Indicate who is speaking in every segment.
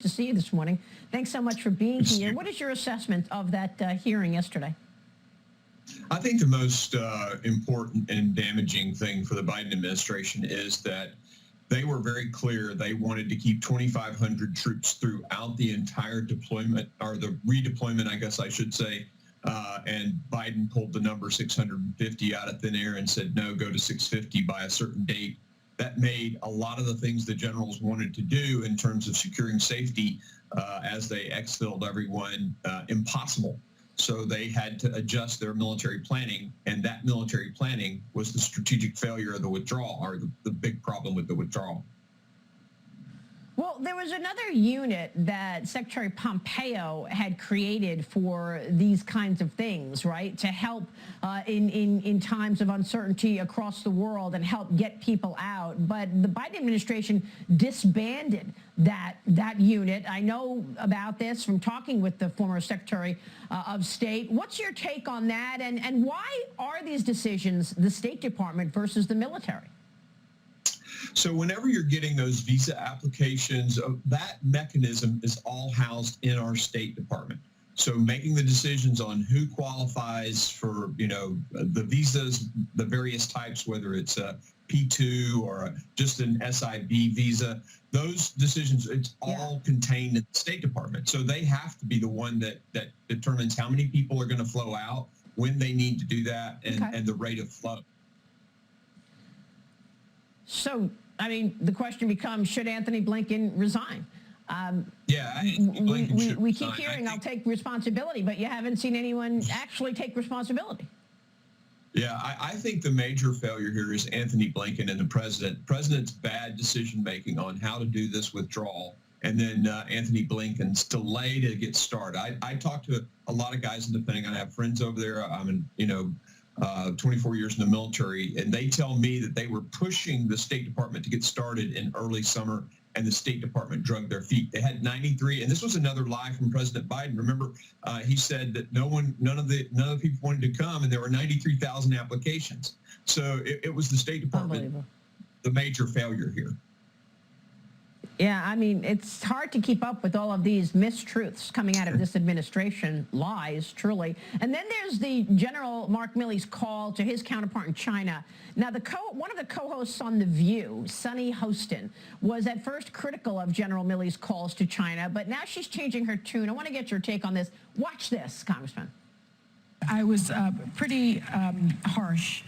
Speaker 1: to see you this morning. Thanks so much for being here. What is your assessment of that hearing yesterday?
Speaker 2: I think the most important and damaging thing for the Biden administration is that they were very clear they wanted to keep 2,500 troops throughout the entire deployment, or the redeployment, I guess I should say. And Biden pulled the number 650 out of thin air and said, no, go to 650 by a certain date. That made a lot of the things the generals wanted to do in terms of securing safety as they exfilled everyone impossible. So they had to adjust their military planning, and that military planning was the strategic failure of the withdrawal, or the big problem with the withdrawal.
Speaker 1: Well, there was another unit that Secretary Pompeo had created for these kinds of things, right, to help in times of uncertainty across the world and help get people out. But the Biden administration disbanded that unit. I know about this from talking with the former Secretary of State. What's your take on that, and why are these decisions the State Department versus the military?
Speaker 2: So whenever you're getting those visa applications, that mechanism is all housed in our State Department. So making the decisions on who qualifies for, the visas, the various types, whether it's a P2 or just an SIB visa, those decisions, it's all contained in the State Department. So they have to be the one that determines how many people are going to flow out, when they need to do that, and the rate of flow.
Speaker 1: So, I mean, the question becomes, should Anthony Blinken resign? We keep hearing, I'll take responsibility, but you haven't seen anyone actually take responsibility.
Speaker 2: Yeah, I think the major failure here is Anthony Blinken and the president. The president's bad decision-making on how to do this withdrawal, and then Anthony Blinken's delay to get started. I talked to a lot of guys in the Pentagon. I have friends over there. I'm in, 24 years in the military, and they tell me that they were pushing the State Department to get started in early summer, and the State Department dragged their feet. They had 93, and this was another lie from President Biden. Remember, he said that none of the people wanted to come, and there were 93,000 applications. So it was the State Department, the major failure here.
Speaker 1: Yeah, I mean, it's hard to keep up with all of these mistruths coming out of this administration, lies, truly. And then there's the General Mark Milley's call to his counterpart in China. Now, one of the co-hosts on The View, Sunny Hostin, was at first critical of General Milley's calls to China, but now she's changing her tune. I want to get your take on this. Watch this, Congressman.
Speaker 3: I was pretty harsh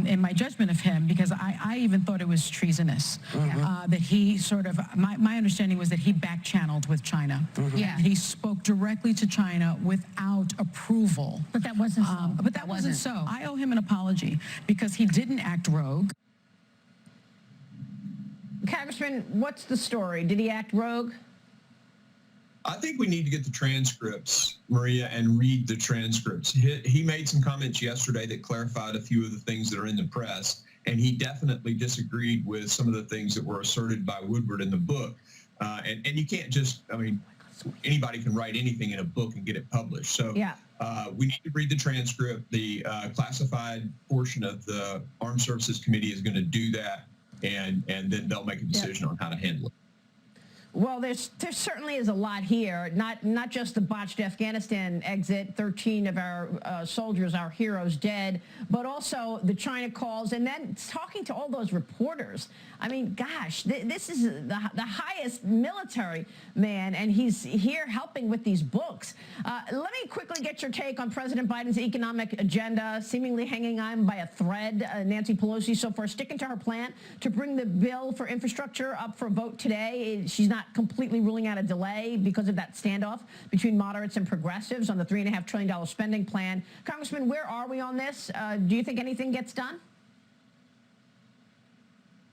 Speaker 3: in my judgment of him, because I even thought it was treasonous. That he sort of, my understanding was that he back-channeled with China.
Speaker 1: Yeah.
Speaker 3: He spoke directly to China without approval.
Speaker 1: But that wasn't so.
Speaker 3: But that wasn't so. I owe him an apology, because he didn't act rogue.
Speaker 1: Congressman, what's the story? Did he act rogue?
Speaker 2: I think we need to get the transcripts, Maria, and read the transcripts. He made some comments yesterday that clarified a few of the things that are in the press, and he definitely disagreed with some of the things that were asserted by Woodward in the book. And you can't just, I mean, anybody can write anything in a book and get it published. So we need to read the transcript. The classified portion of the Armed Services Committee is going to do that, and then they'll make a decision on how to handle it.
Speaker 1: Well, there certainly is a lot here, not just the botched Afghanistan exit, 13 of our soldiers, our heroes, dead, but also the China calls, and then talking to all those reporters. I mean, gosh, this is the highest military man, and he's here helping with these books. Let me quickly get your take on President Biden's economic agenda, seemingly hanging on by a thread. Nancy Pelosi so far sticking to her plan to bring the bill for infrastructure up for a vote today. She's not completely ruling out a delay because of that standoff between moderates and progressives on the $3.5 trillion spending plan. Congressman, where are we on this? Do you think anything gets done?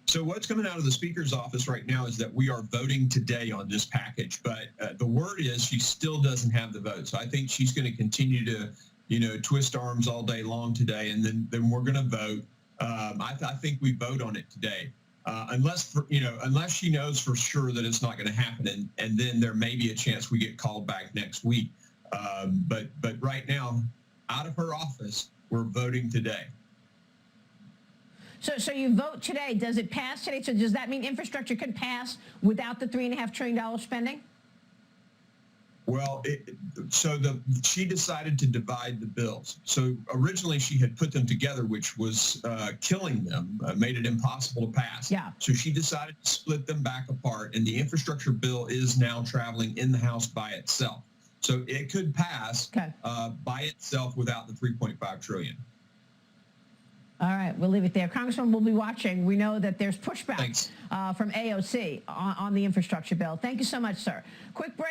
Speaker 2: So what's coming out of the Speaker's office right now is that we are voting today on this package, but the word is she still doesn't have the vote. So I think she's going to continue to, twist arms all day long today, and then we're going to vote. I think we vote on it today. Unless she knows for sure that it's not going to happen, and then there may be a chance we get called back next week. But right now, out of her office, we're voting today.
Speaker 1: So you vote today. Does it pass today? So does that mean infrastructure could pass without the $3.5 trillion spending?
Speaker 2: Well, she decided to divide the bills. So originally she had put them together, which was killing them, made it impossible to pass.
Speaker 1: Yeah.
Speaker 2: So she decided to split them back apart, and the infrastructure bill is now traveling in the House by itself. So it could pass by itself without the $3.5 trillion.
Speaker 1: All right, we'll leave it there. Congressman, we'll be watching. We know that there's pushback
Speaker 2: Thanks.
Speaker 1: from AOC on the infrastructure bill. Thank you so much, sir. Quick break.